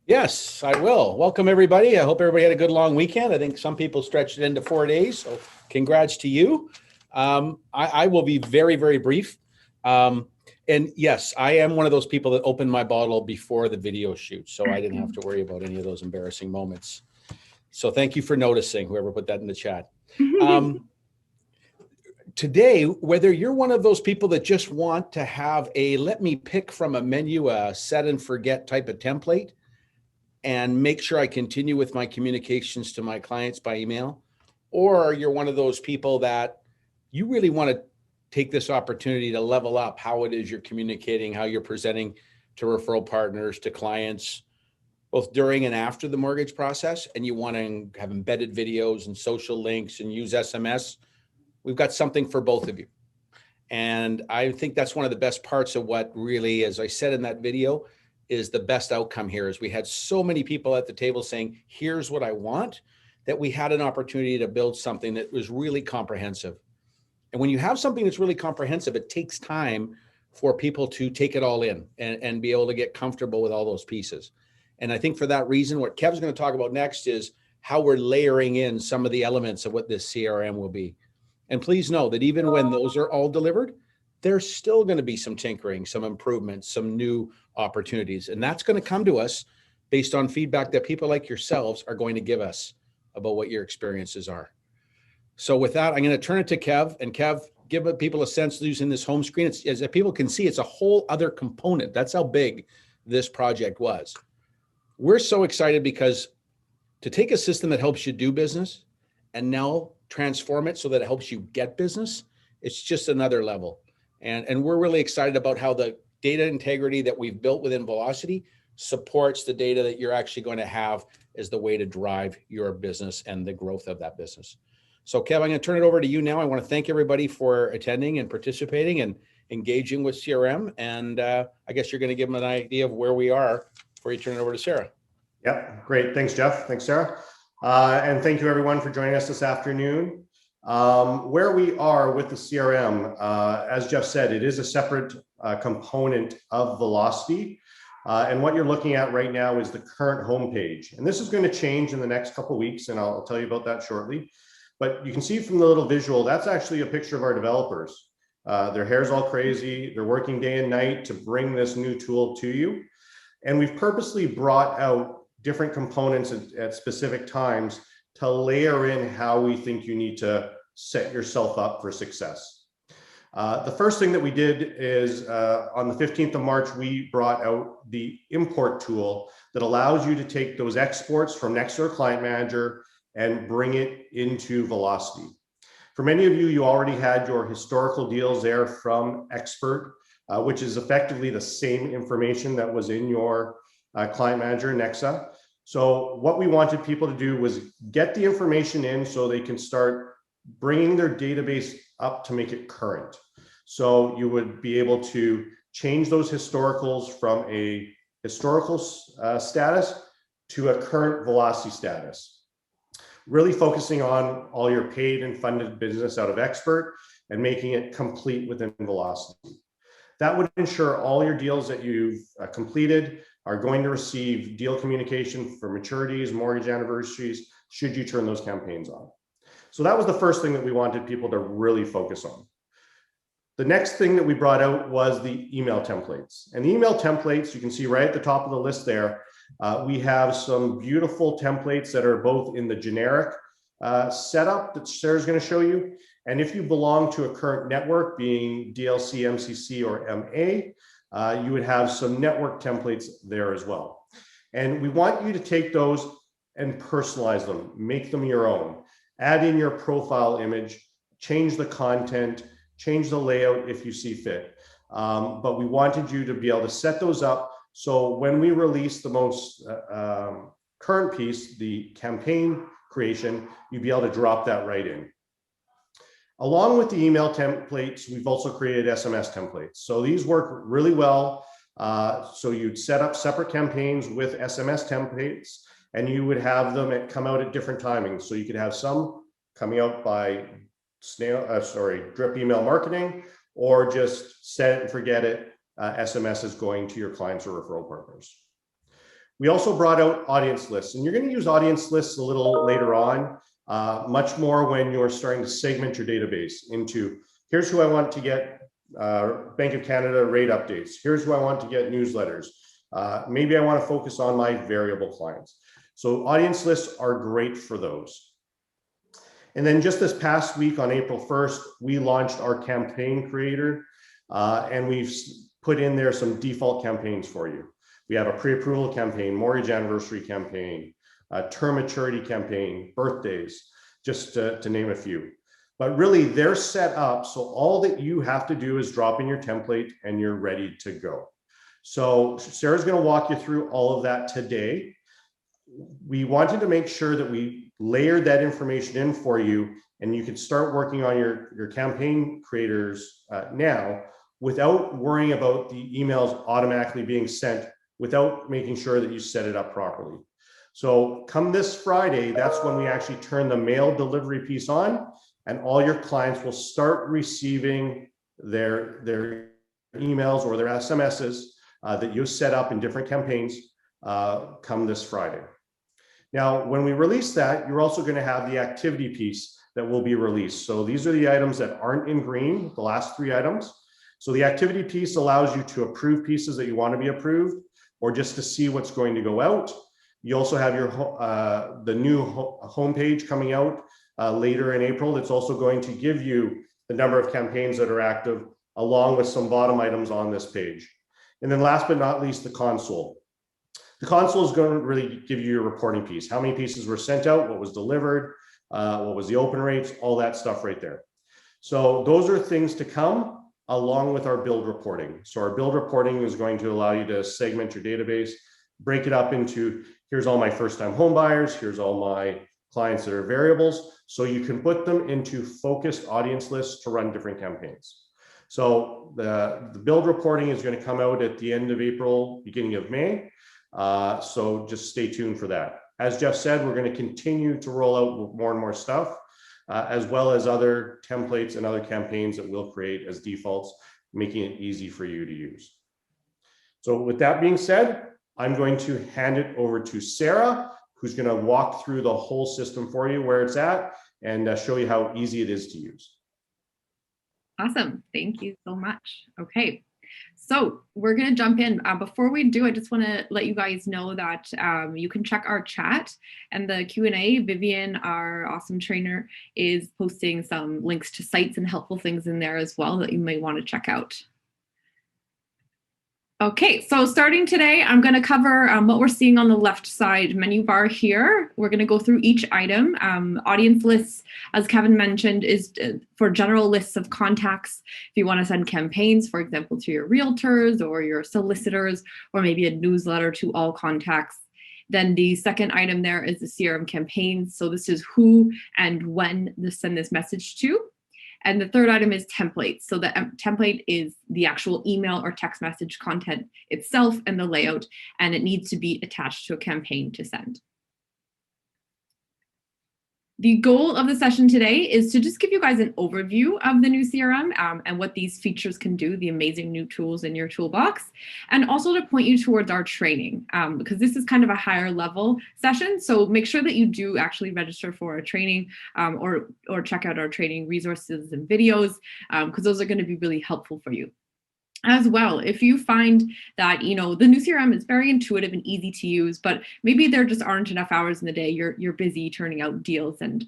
Yes, I will. Welcome, everybody. I hope everybody had a good long weekend. I think some people stretched it into 4 days, so congrats to you. I will be very, very brief. And yes, I am one of those people that opened my bottle before the video shoot, so I didn't have to worry about any of those embarrassing moments. So thank you for noticing, whoever put that in the chat. Today, whether you're one of those people that just want to have a let me pick from a menu, a set and forget type of template, and make sure I continue with my communications to my clients by email, or you're one of those people that you really want to take this opportunity to level up how it is you're communicating, how you're presenting to referral partners, to clients, both during and after the mortgage process, and you want to have embedded videos and social links and use SMS, we've got something for both of you. And I think that's one of the best parts of what really, as I said in that video, is the best outcome here. Is we had so many people at the table saying, here's what I want, that we had an opportunity to build something that was really comprehensive. And when you have something that's really comprehensive, it takes time for people to take it all in and be able to get comfortable with all those pieces. And I think for that reason, what Kev's going to talk about next is how we're layering in some of the elements of what this CRM will be. And please know that even when those are all delivered, there's still going to be some tinkering, some improvements, some new opportunities. And that's going to come to us based on feedback that people like yourselves are going to give us about what your experiences are. So with that, I'm going to turn it to Kev. And Kev, give people a sense using this home screen. It's, as people can see, it's a whole other component. That's how big this project was. We're so excited because to take a system that helps you do business and now transform it so that it helps you get business, it's just another level. And we're really excited about how the data integrity that we've built within Velocity supports the data that you're actually going to have as the way to drive your business and the growth of that business. So Kev, I'm going to turn it over to you now. I want to thank everybody for attending and participating and engaging with CRM. And I guess you're going to give them an idea of where we are before you turn it over to Sarah. Yep, great. Thanks, Jeff. Thanks, Sarah. And thank you everyone for joining us this afternoon. Where we are with the CRM, as Jeff said, it is a separate component of Velocity. And what you're looking at right now is the current homepage. And this is going to change in the next couple of weeks, and I'll tell you about that shortly. But you can see from the little visual, that's actually a picture of our developers. Their hair's all crazy. They're working day and night to bring this new tool to you. And we've purposely brought out different components at specific times to layer in how we think you need to set yourself up for success. The first thing that we did is on the 15th of March, we brought out the import tool that allows you to take those exports from Nextdoor Client Manager and bring it into Velocity. For many of you, you already had your historical deals there from Expert, which is effectively the same information that was in your Client Manager in Nexa. So what we wanted people to do was get the information in so they can start bringing their database up to make it current. So you would be able to change those historicals from a historical status to a current Velocity status. Really focusing on all your paid and funded business out of Expert and making it complete within Velocity. That would ensure all your deals that you've completed are going to receive deal communication for maturities, mortgage anniversaries, should you turn those campaigns on. So that was the first thing that we wanted people to really focus on. The next thing that we brought out was the email templates. And the email templates, you can see right at the top of the list there, we have some beautiful templates that are both in the generic setup that Sarah's going to show you. And if you belong to a current network, being DLC, MCC, or MA, you would have some network templates there as well. And we want you to take those and personalize them, make them your own, add in your profile image, change the content, change the layout if you see fit. But we wanted you to be able to set those up so when we release the most current piece, the campaign creation, you'd be able to drop that right in. Along with the email templates, we've also created SMS templates. So these work really well. So you'd set up separate campaigns with SMS templates, and you would have them come out at different timings. So you could have some coming out by drip email marketing, or just set it and forget it. SMS is going to your clients or referral partners. We also brought out audience lists, and you're going to use audience lists a little later on, much more when you're starting to segment your database into, here's who I want to get Bank of Canada rate updates. Here's who I want to get newsletters. Maybe I want to focus on my variable clients. So audience lists are great for those. And then just this past week on April 1st, we launched our campaign creator, and we've put in there some default campaigns for you. We have a pre-approval campaign, mortgage anniversary campaign, a term maturity campaign, birthdays, just to name a few. But really, they're set up so all that you have to do is drop in your template and you're ready to go. So Sarah's going to walk you through all of that today. We wanted to make sure that we layered that information in for you, and you could start working on your campaign creators now without worrying about the emails automatically being sent, without making sure that you set it up properly. So come this Friday, that's when we actually turn the mail delivery piece on, and all your clients will start receiving their emails or their SMSs that you set up in different campaigns come this Friday. Now, when we release that, you're also going to have the activity piece that will be released. So these are the items that aren't in green, the last 3 items. So the activity piece allows you to approve pieces that you want to be approved, or just to see what's going to go out. You also have your the new homepage coming out later in April. That's also going to give you the number of campaigns that are active, along with some bottom items on this page. And then last but not least, the console. The console is going to really give you your reporting piece. How many pieces were sent out, what was delivered, what was the open rates, all that stuff right there. So those are things to come along with our build reporting. So our build reporting is going to allow you to segment your database, break it up into, here's all my first-time home buyers, here's all my clients that are variables, so you can put them into focused audience lists to run different campaigns. So the build reporting is going to come out at the end of April, beginning of May. So just stay tuned for that. As Jeff said, we're going to continue to roll out more and more stuff, as well as other templates and other campaigns that we'll create as defaults, making it easy for you to use. So with that being said, I'm going to hand it over to Sarah, who's going to walk through the whole system for you, where it's at, and show you how easy it is to use. Awesome. Thank you so much. Okay. So we're going to jump in. Before we do, I just want to let you guys know that you can check our chat and the Q&A. Vivian, our awesome trainer, is posting some links to sites and helpful things in there as well that you may want to check out. Okay, so starting today, I'm going to cover what we're seeing on the left side menu bar here. We're going to go through each item. Audience lists, as Kevin mentioned, is for general lists of contacts. If you want to send campaigns, for example, to your realtors or your solicitors, or maybe a newsletter to all contacts. Then the second item there is the CRM campaigns. So this is who and when to send this message to. And the third item is templates. So the template is the actual email or text message content itself and the layout, and it needs to be attached to a campaign to send. The goal of the session today is to just give you guys an overview of the new CRM and what these features can do, the amazing new tools in your toolbox, and also to point you towards our training, because this is kind of a higher level session. So make sure that you do actually register for our training or check out our training resources and videos, because those are going to be really helpful for you. As well, if you find that, the new CRM is very intuitive and easy to use, but maybe there just aren't enough hours in the day, you're busy turning out deals and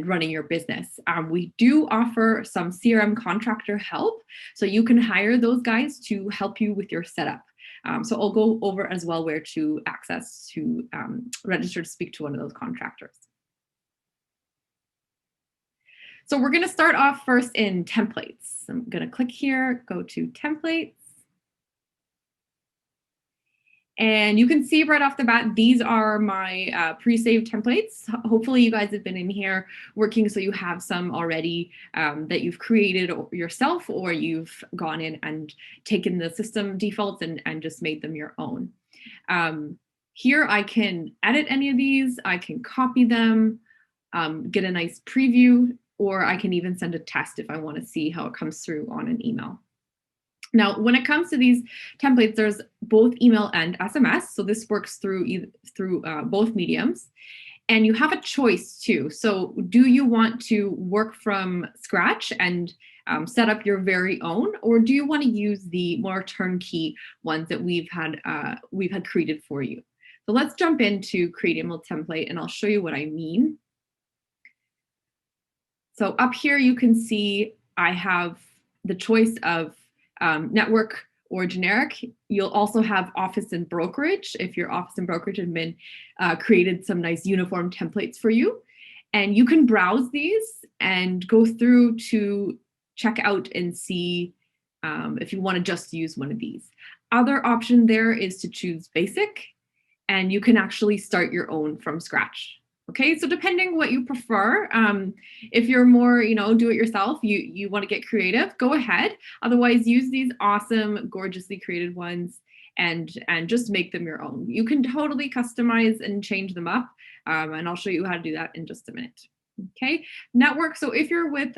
running your business. We do offer some CRM contractor help, so you can hire those guys to help you with your setup. So I'll go over as well where to access to register to speak to one of those contractors. So we're going to start off first in templates. I'm going to click here, go to templates. And you can see right off the bat, these are my pre-saved templates. Hopefully you guys have been in here working, so you have some already that you've created yourself, or you've gone in and taken the system defaults and just made them your own. Here I can edit any of these, I can copy them, get a nice preview, or I can even send a test if I want to see how it comes through on an email. Now, when it comes to these templates, there's both email and SMS. So this works through both mediums. And you have a choice too. So do you want to work from scratch and set up your very own, or do you want to use the more turnkey ones that we've had created for you? So let's jump into create email template, and I'll show you what I mean. So up here, you can see I have the choice of network or generic. You'll also have office and brokerage if your office and brokerage admin created some nice uniform templates for you. And you can browse these and go through to check out and see if you want to just use one of these. Other option there is to choose basic, and you can actually start your own from scratch. Okay, so depending what you prefer, if you're more, do it yourself, you want to get creative, go ahead. Otherwise, use these awesome, gorgeously created ones and just make them your own. You can totally customize and change them up, and I'll show you how to do that in just a minute. Okay, network. So if you're with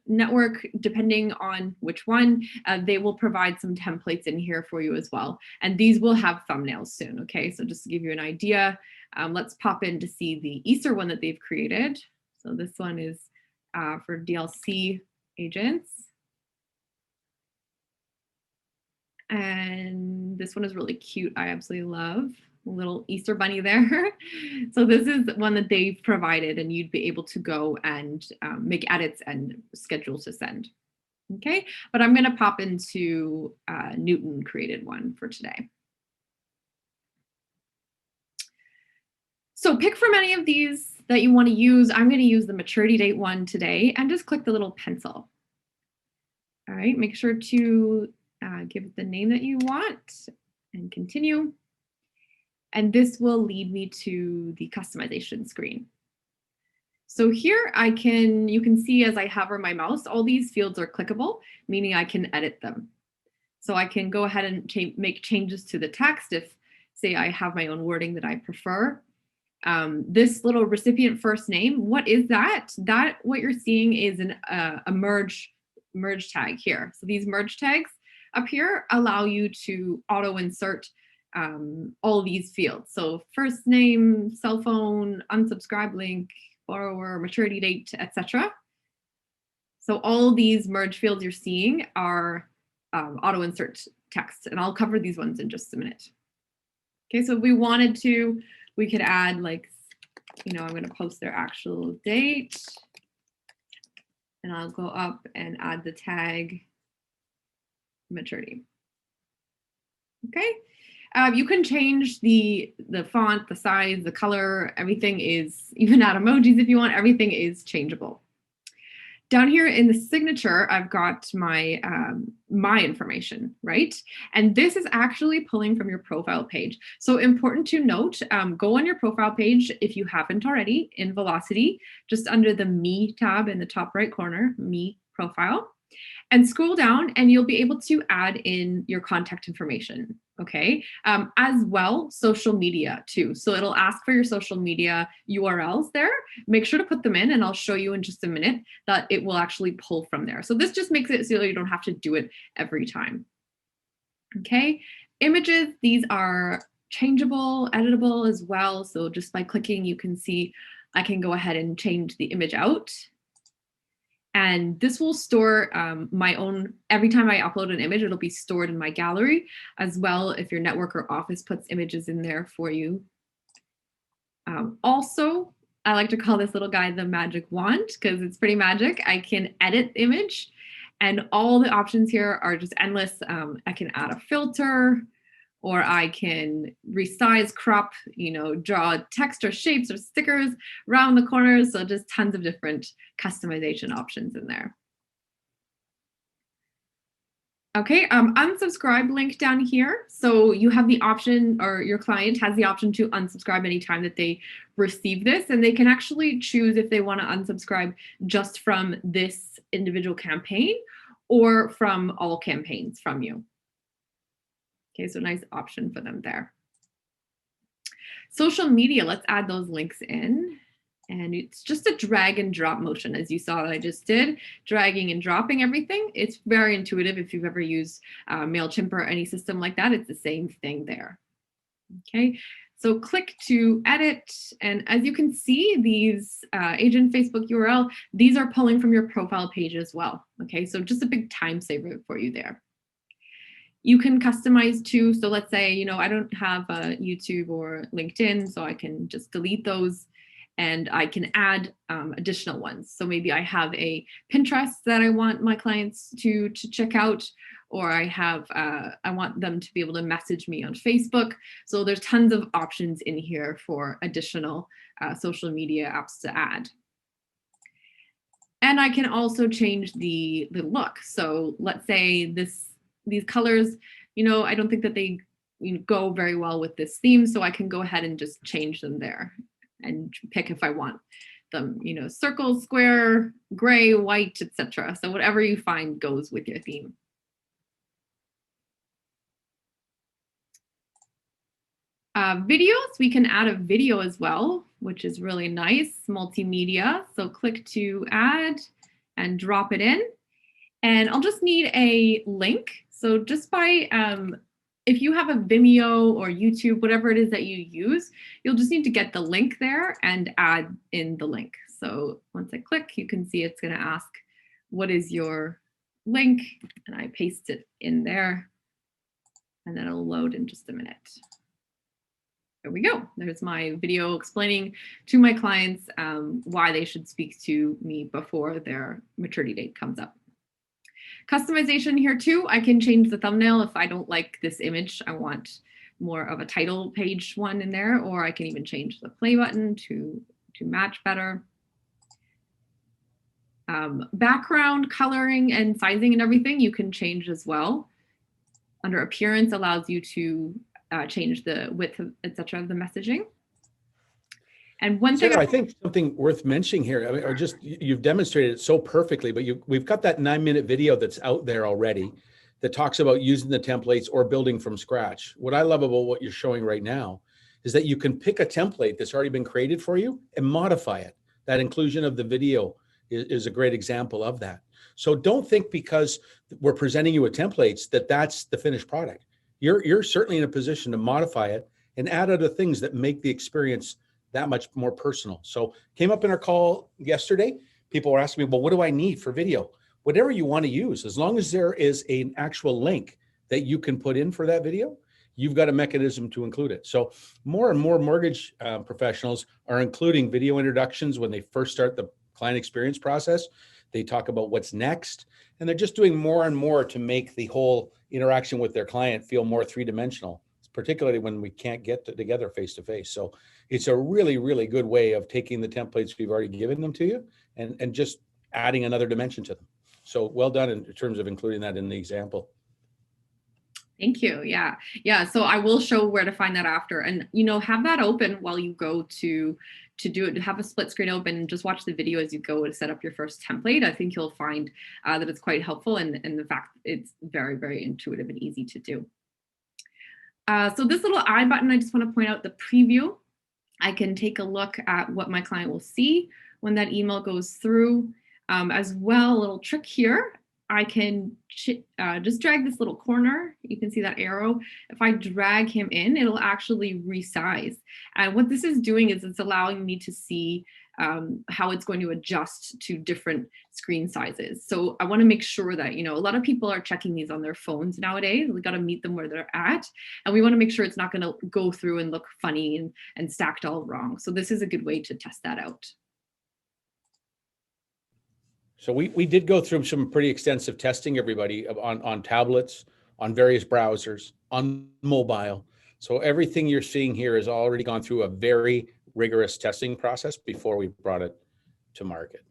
network, depending on which one, they will provide some templates in here for you as well. And these will have thumbnails soon. Okay, so just to give you an idea, let's pop in to see the Easter one that they've created. So this one is for DLC agents. And this one is really cute. I absolutely love little Easter bunny there. So this is one that they've provided, and you'd be able to go and make edits and schedule to send. Okay, but I'm going to pop into Newton created one for today. So pick from any of these that you want to use. I'm going to use the maturity date one today, and just click the little pencil. All right, make sure to give it the name that you want and continue. And this will lead me to the customization screen. So here you can see as I hover my mouse, all these fields are clickable, meaning I can edit them. So I can go ahead and make changes to the text if, say, I have my own wording that I prefer. This little recipient first name, what is that? What you're seeing is a merge tag here. So these merge tags up here allow you to auto insert all these fields. So first name, cell phone, unsubscribe link, borrower, maturity date, etc. So all these merge fields you're seeing are auto insert text, and I'll cover these ones in just a minute. Okay, so if we wanted to, we could add I'm going to post their actual date, and I'll go up and add the tag maturity. Okay. You can change the font, the size, the color, everything is, even add emojis if you want, everything is changeable. Down here in the signature, I've got my information, right? And this is actually pulling from your profile page. So important to note, go on your profile page if you haven't already in Velocity, just under the Me tab in the top right corner, Me profile. And scroll down and you'll be able to add in your contact information, okay? As well, social media too. So it'll ask for your social media URLs there. Make sure to put them in, and I'll show you in just a minute that it will actually pull from there. So this just makes it so you don't have to do it every time. Okay, images, these are changeable, editable as well. So just by clicking, you can see I can go ahead and change the image out. And this will store my own, every time I upload an image, it'll be stored in my gallery as well if your network or office puts images in there for you. Also, I like to call this little guy the magic wand because it's pretty magic. I can edit the image, and all the options here are just endless. I can add a filter, or I can resize, crop, draw text or shapes or stickers around the corners. So just tons of different customization options in there. Okay, unsubscribe link down here. So you have the option, or your client has the option to unsubscribe anytime that they receive this, and they can actually choose if they want to unsubscribe just from this individual campaign or from all campaigns from you. Okay, so nice option for them there. Social media, let's add those links in. And it's just a drag and drop motion, as you saw that I just did, dragging and dropping everything. It's very intuitive. If you've ever used MailChimp or any system like that, it's the same thing there. Okay, so click to edit. And as you can see, these agent Facebook URL, these are pulling from your profile page as well. Okay, so just a big time saver for you there. You can customize too. So let's say, you know, I don't have YouTube or LinkedIn, so I can just delete those and I can add additional ones. So maybe I have a Pinterest that I want my clients to check out, or I want them to be able to message me on Facebook. So there's tons of options in here for additional social media apps to add. And I can also change the look. So let's say these colors, you know, I don't think that they go very well with this theme, so I can go ahead and just change them there and pick if I want them, you know, circle, square, gray, white, etc. So whatever you find goes with your theme. Videos, we can add a video as well, which is really nice, multimedia. So click to add and drop it in. And I'll just need a link. So just by, if you have a Vimeo or YouTube, whatever it is that you use, you'll just need to get the link there and add in the link. So once I click, you can see it's going to ask, what is your link? And I paste it in there, and then it'll load in just a minute. There we go. There's my video explaining to my clients why they should speak to me before their maturity date comes up. Customization here too. I can change the thumbnail if I don't like this image. I want more of a title page one in there, or I can even change the play button to match better. Background coloring and sizing and everything you can change as well. Under appearance allows you to change the width, etc. of the messaging. And one thing Sarah, I think something worth mentioning here, I mean, or just you've demonstrated it so perfectly, but we've got that 9-minute video that's out there already that talks about using the templates or building from scratch. What I love about what you're showing right now is that you can pick a template that's already been created for you and modify it. That inclusion of the video is a great example of that. So don't think because we're presenting you with templates that that's the finished product. You're certainly in a position to modify it and add other things that make the experience that much more personal. So came up in our call yesterday, people were asking me, well, what do I need for video? Whatever you want to use, as long as there is an actual link that you can put in for that video, you've got a mechanism to include it. So more and more mortgage professionals are including video introductions when they first start the client experience process. They talk about what's next, and they're just doing more and more to make the whole interaction with their client feel more three-dimensional, particularly when we can't get together face-to-face. So it's a really, really good way of taking the templates we've already given them to you and just adding another dimension to them. So well done in terms of including that in the example. Thank you. Yeah. Yeah. So I will show where to find that after, and, you know, have that open while you go to do it, have a split screen open and just watch the video as you go to set up your first template. I think you'll find that it's quite helpful, and the fact it's very, very intuitive and easy to do. So this little I button, I just want to point out the preview. I can take a look at what my client will see when that email goes through. As well, a little trick here, I can just drag this little corner. You can see that arrow. If I drag him in, it'll actually resize. And what this is doing is it's allowing me to see how it's going to adjust to different screen sizes. So I want to make sure that, you know, a lot of people are checking these on their phones nowadays. We got to meet them where they're at. And we want to make sure it's not going to go through and look funny and stacked all wrong. So this is a good way to test that out. So we did go through some pretty extensive testing, everybody, on tablets, on various browsers, on mobile. So everything you're seeing here has already gone through a very rigorous testing process before we brought it to market.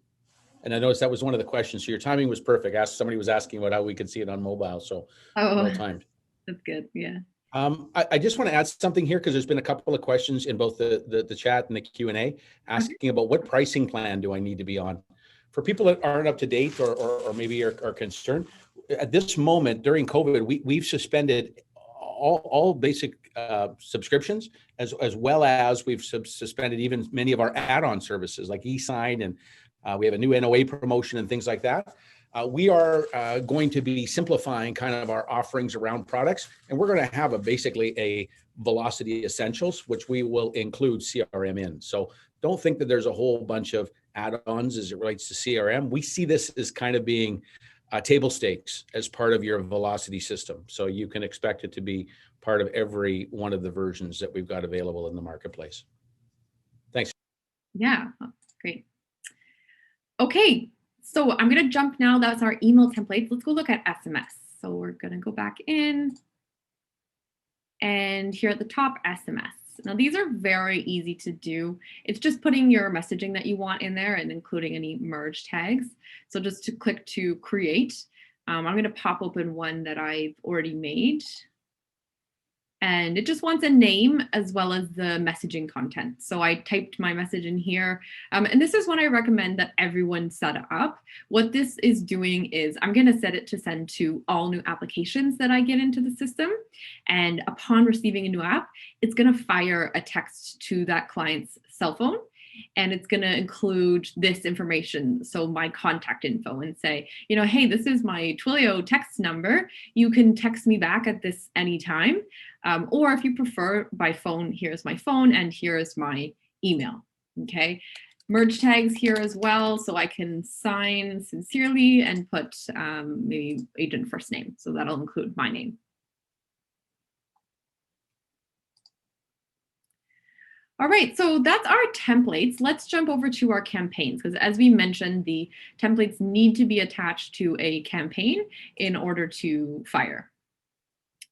And I noticed that was one of the questions. So your timing was perfect. Somebody was asking about how we could see it on mobile. So well timed. That's good. Yeah. I just want to add something here because there's been a couple of questions in both the chat and the Q&A asking about what pricing plan do I need to be on. For people that aren't up to date or maybe are concerned, at this moment during COVID, we've suspended all basic subscriptions, as well as we've suspended even many of our add-on services like e-sign, and we have a new NOA promotion and things like that. We are going to be simplifying kind of our offerings around products, and we're going to have basically a Velocity Essentials, which we will include CRM in. So don't think that there's a whole bunch of add-ons as it relates to CRM. We see this as kind of being table stakes as part of your Velocity system. So you can expect it to be part of every one of the versions that we've got available in the marketplace. Thanks. Yeah, great. Okay, so I'm going to jump now. That's our email templates. Let's go look at SMS. So we're going to go back in. And here at the top, SMS. Now, these are very easy to do. It's just putting your messaging that you want in there and including any merge tags. So just to click to create, I'm going to pop open one that I've already made. And it just wants a name as well as the messaging content. So I typed my message in here. And this is what I recommend that everyone set up. What this is doing is I'm going to set it to send to all new applications that I get into the system. And upon receiving a new app, it's going to fire a text to that client's cell phone. And it's going to include this information, so my contact info, and say, you know, hey, this is my Twilio text number. You can text me back at this anytime. Or if you prefer by phone, here's my phone and here's my email. Okay. Merge tags here as well, so I can sign sincerely and put maybe agent first name. So that'll include my name. All right, so that's our templates. Let's jump over to our campaigns, because as we mentioned, the templates need to be attached to a campaign in order to fire.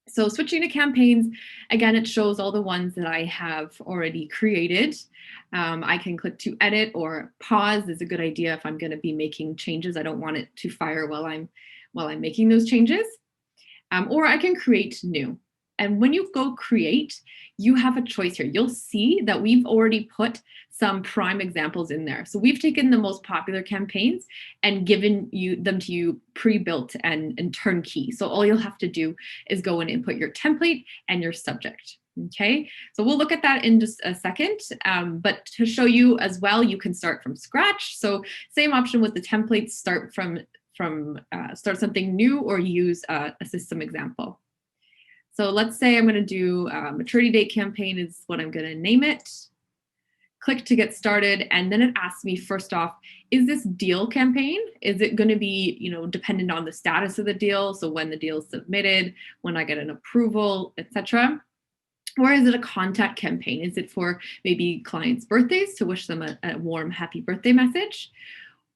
So switching to campaigns, again, it shows all the ones that I have already created. I can click to edit, or pause is a good idea if I'm going to be making changes. I don't want it to fire while I'm making those changes. Or I can create new. And when you go create, you have a choice here. You'll see that we've already put some prime examples in there. So we've taken the most popular campaigns and given them to you pre-built and turnkey. So all you'll have to do is go and input your template and your subject. Okay, so we'll look at that in just a second. But to show you as well, you can start from scratch. So same option with the templates, start start something new or use a system example. So let's say I'm going to do maturity date campaign is what I'm going to name it. Click to get started, and then it asks me first off, is this deal campaign? Is it going to be, dependent on the status of the deal? So when the deal is submitted, when I get an approval, etc. Or is it a contact campaign? Is it for maybe clients' birthdays to wish them a warm, happy birthday message?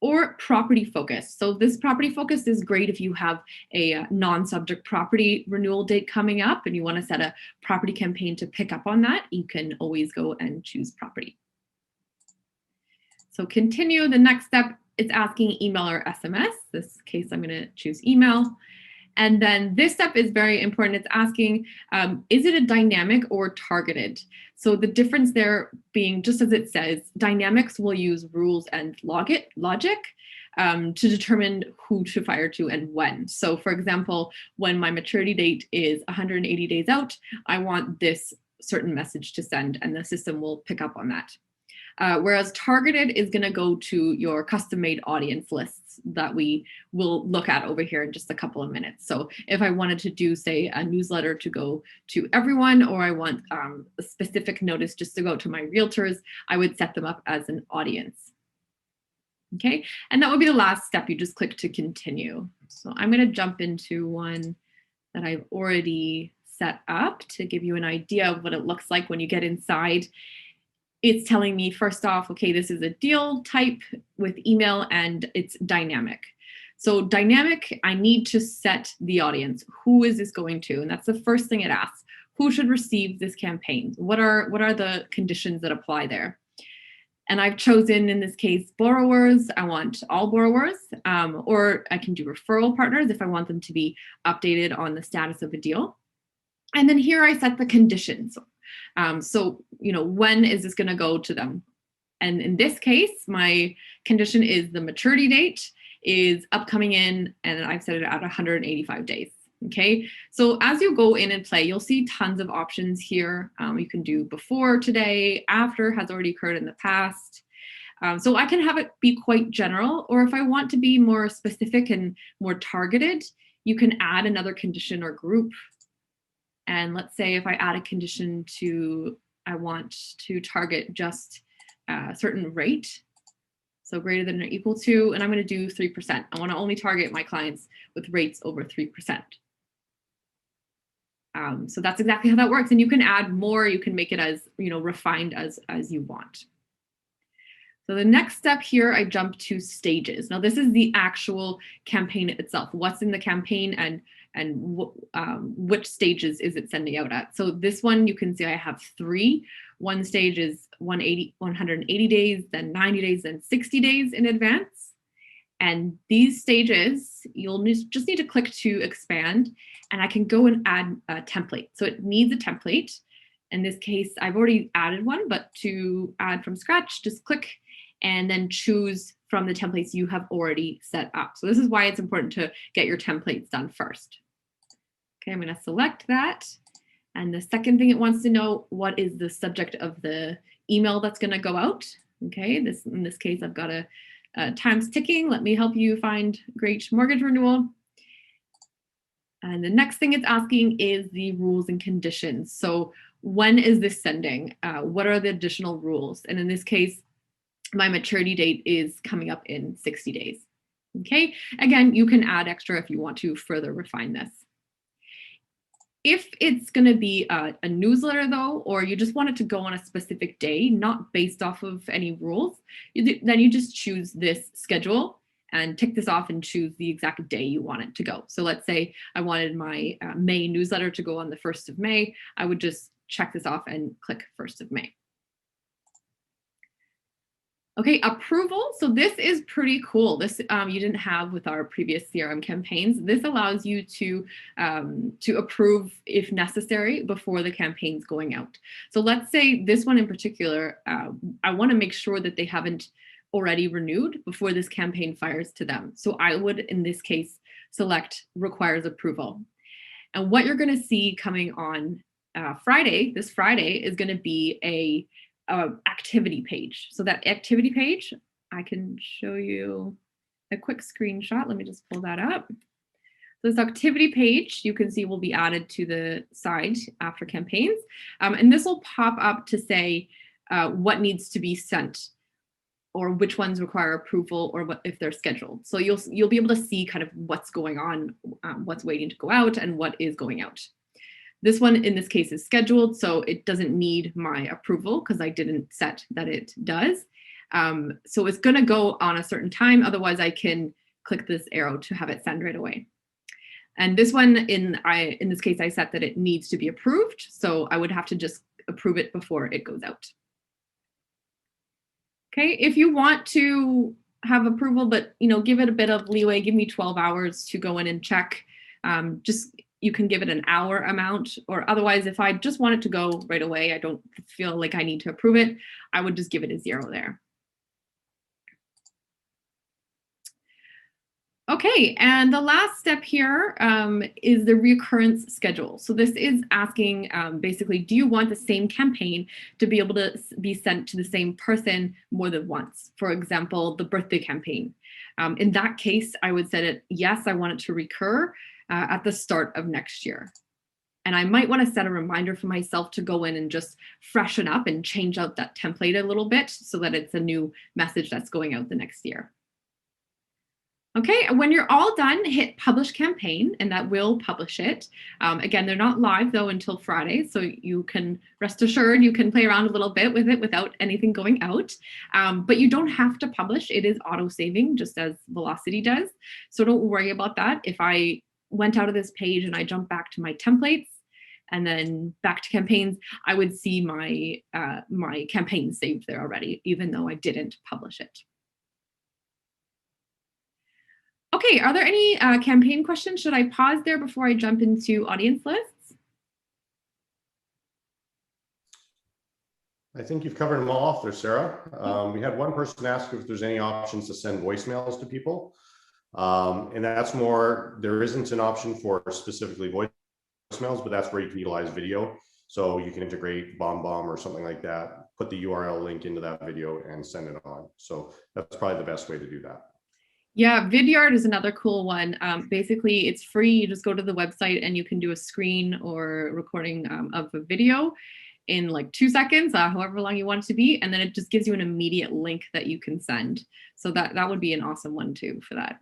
Or property focus. So this property focus is great if you have a non-subject property renewal date coming up and you want to set a property campaign to pick up on that. You can always go and choose property. So continue. The next step, it's asking email or SMS. This case, I'm going to choose email. And then this step is very important. It's asking, is it a dynamic or targeted? So the difference there being, just as it says, dynamics will use rules and logic to determine who to fire to and when. So for example, when my maturity date is 180 days out, I want this certain message to send, and the system will pick up on that. Whereas targeted is going to go to your custom-made audience lists that we will look at over here in just a couple of minutes. So if I wanted to do, say, a newsletter to go to everyone, or I want a specific notice just to go to my realtors, I would set them up as an audience. Okay, and that would be the last step. You just click to continue. So I'm going to jump into one that I've already set up to give you an idea of what it looks like when you get inside. It's telling me first off, okay, this is a deal type with email and it's dynamic. So dynamic, I need to set the audience. Who is this going to? And that's the first thing it asks. Who should receive this campaign? What are the conditions that apply there? And I've chosen, in this case, borrowers. I want all borrowers, or I can do referral partners if I want them to be updated on the status of a deal. And then here I set the conditions. So, when is this going to go to them? And in this case, my condition is the maturity date is upcoming in, and I've set it at 185 days. Okay, so as you go in and play, you'll see tons of options here. You can do before today, after has already occurred in the past. So I can have it be quite general, or if I want to be more specific and more targeted, you can add another condition or group. And let's say if I add a condition to, I want to target just a certain rate, so greater than or equal to, and I'm going to do 3%. I want to only target my clients with rates over 3%. So that's exactly how that works. And you can add more, you can make it as, refined as you want. So the next step here, I jump to stages. Now this is the actual campaign itself. What's in the campaign and which stages is it sending out at? So this one, you can see I have 3. One stage is 180 days, then 90 days, then 60 days in advance. And these stages, you'll just need to click to expand, and I can go and add a template. So it needs a template. In this case, I've already added one, but to add from scratch, just click and then choose from the templates you have already set up. So this is why it's important to get your templates done first. Okay, I'm going to select that. And the second thing it wants to know, what is the subject of the email that's going to go out? Okay, in this case, I've got a time's ticking. Let me help you find great mortgage renewal. And the next thing it's asking is the rules and conditions. So when is this sending? What are the additional rules? And in this case, my maturity date is coming up in 60 days. Okay, again, you can add extra if you want to further refine this. If it's going to be a newsletter though, or you just want it to go on a specific day, not based off of any rules, then you just choose this schedule and tick this off and choose the exact day you want it to go. So let's say I wanted my May newsletter to go on the 1st of May. I would just check this off and click 1st of May. Okay, approval. So this is pretty cool. This you didn't have with our previous CRM campaigns. This allows you to approve if necessary before the campaign's going out. So let's say this one in particular, I want to make sure that they haven't already renewed before this campaign fires to them. So I would, in this case, select requires approval. And what you're going to see coming on Friday, this Friday, is going to be a activity page. So that activity page, I can show you a quick screenshot. Let me just pull that up. So this activity page, you can see, will be added to the side after campaigns. And this will pop up to say what needs to be sent, or which ones require approval, or what if they're scheduled. So you'll be able to see kind of what's going on, what's waiting to go out, and what is going out. This one, in this case, is scheduled, so it doesn't need my approval because I didn't set that it does. So it's going to go on a certain time. Otherwise, I can click this arrow to have it send right away. And this one, in this case, I set that it needs to be approved, so I would have to just approve it before it goes out. Okay, if you want to have approval, but give it a bit of leeway, give me 12 hours to go in and check. You can give it an hour amount, or otherwise, if I just want it to go right away, I don't feel like I need to approve it, I would just give it a 0 there. Okay, and the last step here is the recurrence schedule. So this is asking basically, do you want the same campaign to be able to be sent to the same person more than once? For example, the birthday campaign. In that case, I would set it, yes, I want it to recur at the start of next year. And I might want to set a reminder for myself to go in and just freshen up and change out that template a little bit so that it's a new message that's going out the next year. Okay, when you're all done, hit publish campaign, and that will publish it. Again, they're not live though until Friday, so you can rest assured you can play around a little bit with it without anything going out. But you don't have to publish. It is auto-saving, just as Velocity does. So don't worry about that. If I went out of this page and I jump back to my templates and then back to campaigns, I would see my, my campaign saved there already, even though I didn't publish it. Okay, are there any campaign questions? Should I pause there before I jump into audience lists? I think you've covered them all off there, Sarah. We had one person ask if there's any options to send voicemails to people. And that's more, there isn't an option for specifically voicemails, but that's where you can utilize video. So you can integrate BombBomb or something like that, put the URL link into that video and send it on. So that's probably the best way to do that. Yeah, Vidyard is another cool one. Basically, it's free. You just go to the website and you can do a screen or recording of a video in like 2 seconds, however long you want it to be. And then it just gives you an immediate link that you can send. So that would be an awesome one too for that.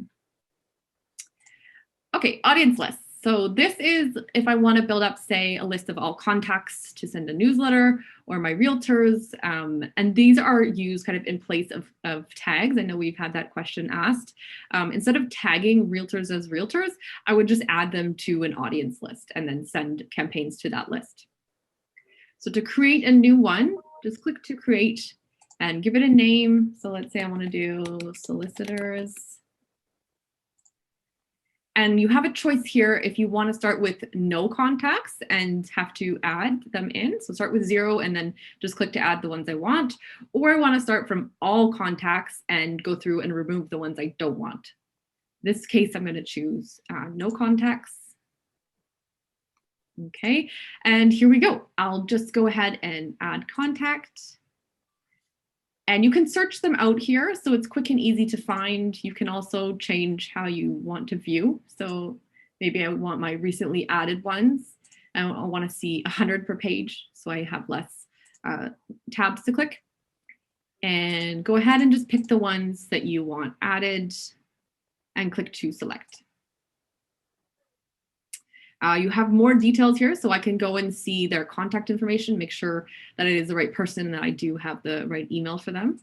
Okay, audience lists. So this is if I want to build up, say, a list of all contacts to send a newsletter or my realtors. And these are used kind of in place of tags. I know we've had that question asked. Instead of tagging realtors as realtors, I would just add them to an audience list and then send campaigns to that list. So to create a new one, just click to create and give it a name. So let's say I want to do solicitors. And you have a choice here if you want to start with no contacts and have to add them in. So start with 0 and then just click to add the ones I want. Or I want to start from all contacts and go through and remove the ones I don't want. In this case, I'm going to choose no contacts. Okay, and here we go. I'll just go ahead and add contact. And you can search them out here, so it's quick and easy to find. You can also change how you want to view. So maybe I want my recently added ones. I want to see 100 per page, so I have less tabs to click. And go ahead and just pick the ones that you want added and click to select. You have more details here, so I can go and see their contact information, make sure that it is the right person and that I do have the right email for them.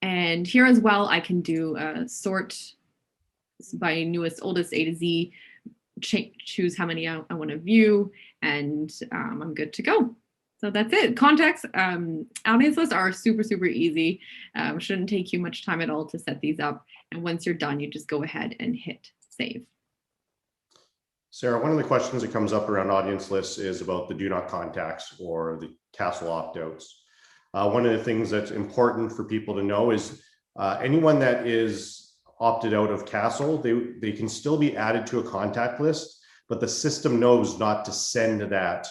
And here as well, I can do a sort by newest, oldest, A to Z, choose how many I want to view, and I'm good to go. So that's it. Contacts, audience lists are super, super easy. Shouldn't take you much time at all to set these up. And once you're done, you just go ahead and hit save. Sarah, one of the questions that comes up around audience lists is about the do not contacts or the Castle opt-outs. One of the things that's important for people to know is anyone that is opted out of Castle, they can still be added to a contact list, but the system knows not to send that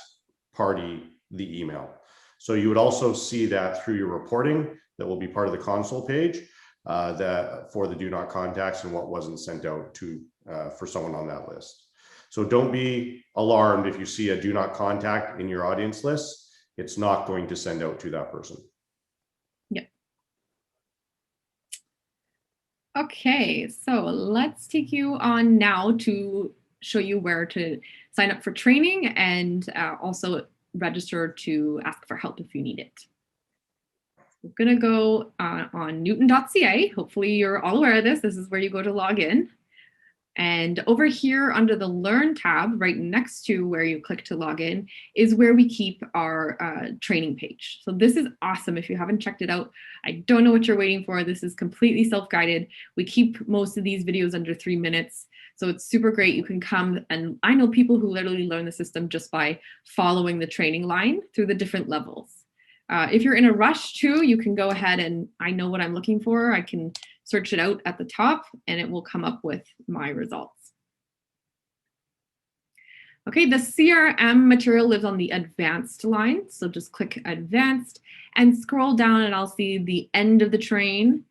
party the email. So you would also see that through your reporting that will be part of the console page that for the do not contacts and what wasn't sent out to for someone on that list. So don't be alarmed if you see a do not contact in your audience list. It's not going to send out to that person. Yeah. Okay, so let's take you on now to show you where to sign up for training and also register to ask for help if you need it. We're going to go on newton.ca. Hopefully you're all aware of this. This is where you go to log in. And over here under the Learn tab, right next to where you click to log in, is where we keep our training page. So this is awesome. If you haven't checked it out, I don't know what you're waiting for. This is completely self-guided. We keep most of these videos under 3 minutes. So it's super great. You can come, and I know people who literally learn the system just by following the training line through the different levels. If you're in a rush too, you can go ahead and I know what I'm looking for. I can search it out at the top and it will come up with my results. Okay, the CRM material lives on the advanced line. So just click advanced and scroll down and I'll see the end of the train.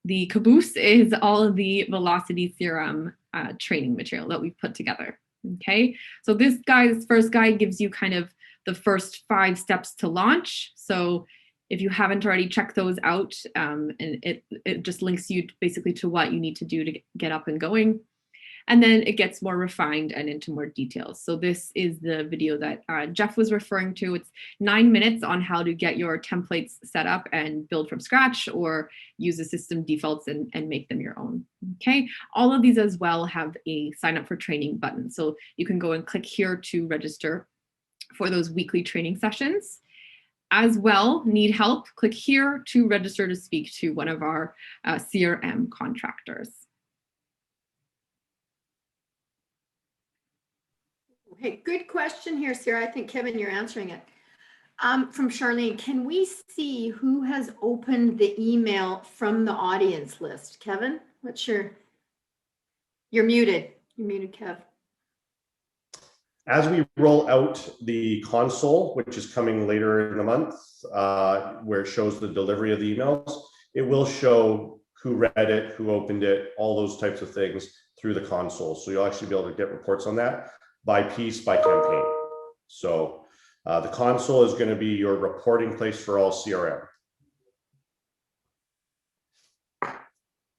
The caboose is all of the VelocityCRM training material that we've put together. Okay, so this first guide gives you kind of the first 5 steps to launch. So if you haven't already checked those out, and it just links you basically to what you need to do to get up and going. And then it gets more refined and into more details. So this is the video that Jeff was referring to. It's 9 minutes on how to get your templates set up and build from scratch or use the system defaults and make them your own. Okay, all of these as well have a sign up for training button. So you can go and click here to register for those weekly training sessions. As well, need help, click here to register to speak to one of our CRM contractors. Hey, good question here, Sarah. I think, Kevin, you're answering it. From Charlene, can we see who has opened the email from the audience list? Kevin, you're muted. You're muted, Kev. As we roll out the console, which is coming later in the month, where it shows the delivery of the emails, it will show who read it, who opened it, all those types of things through the console. So you'll actually be able to get reports on that by piece, by campaign. So the console is going to be your reporting place for all CRM.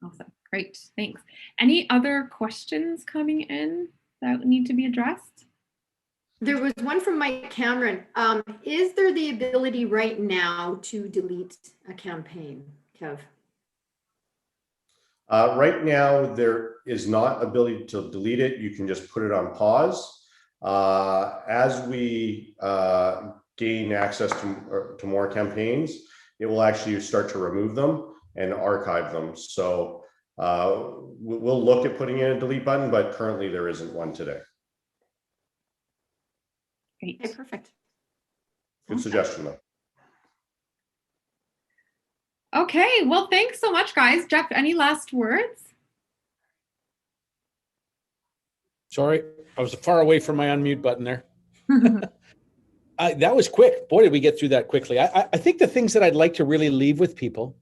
Awesome. Great. Thanks. Any other questions coming in that need to be addressed? There was one from Mike Cameron. Is there the ability right now to delete a campaign, Kev? Right now, there is not ability to delete it. You can just put it on pause. As we gain access to more campaigns, it will actually start to remove them and archive them. So we'll look at putting in a delete button, but currently there isn't one today. Great. Okay, perfect. Good suggestion, though. Okay, well, thanks so much, guys. Jeff, any last words? Sorry, I was far away from my unmute button there. That was quick. Boy, did we get through that quickly. I think the things that I'd like to really leave with people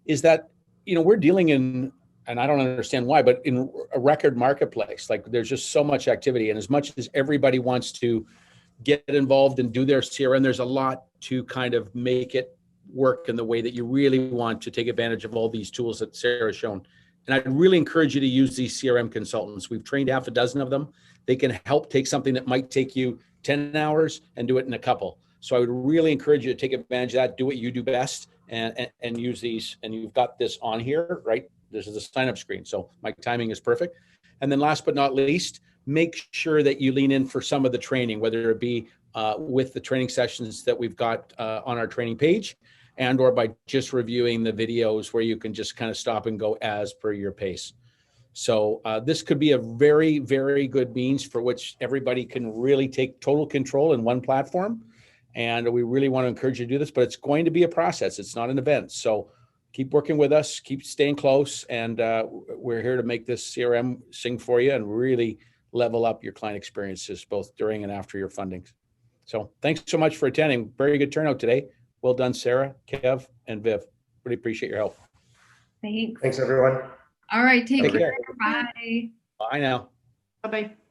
is that, you know, we're dealing in, and I don't understand why, but in a record marketplace. Like, there's just so much activity, and as much as everybody wants to get involved and do their CRM, there's a lot to kind of make it work in the way that you really want to take advantage of all these tools that Sarah's shown. And I'd really encourage you to use these CRM consultants. We've trained half a dozen of them. They can help take something that might take you 10 hours and do it in a couple. So I would really encourage you to take advantage of that, do what you do best, and use these. And you've got this on here, right? This is the sign up screen. So my timing is perfect. And then last but not least, make sure that you lean in for some of the training, whether it be with the training sessions that we've got on our training page, and or by just reviewing the videos where you can just kind of stop and go as per your pace. So this could be a very, very good means for which everybody can really take total control in one platform. And we really want to encourage you to do this, but it's going to be a process. It's not an event. So keep working with us, keep staying close. And we're here to make this CRM sing for you and really level up your client experiences, both during and after your fundings. So thanks so much for attending. Very good turnout today. Well done, Sarah, Kev, and Viv. Really appreciate your help. Thanks. Thanks, everyone. All right, take care. care. Bye. Bye now. Bye-bye.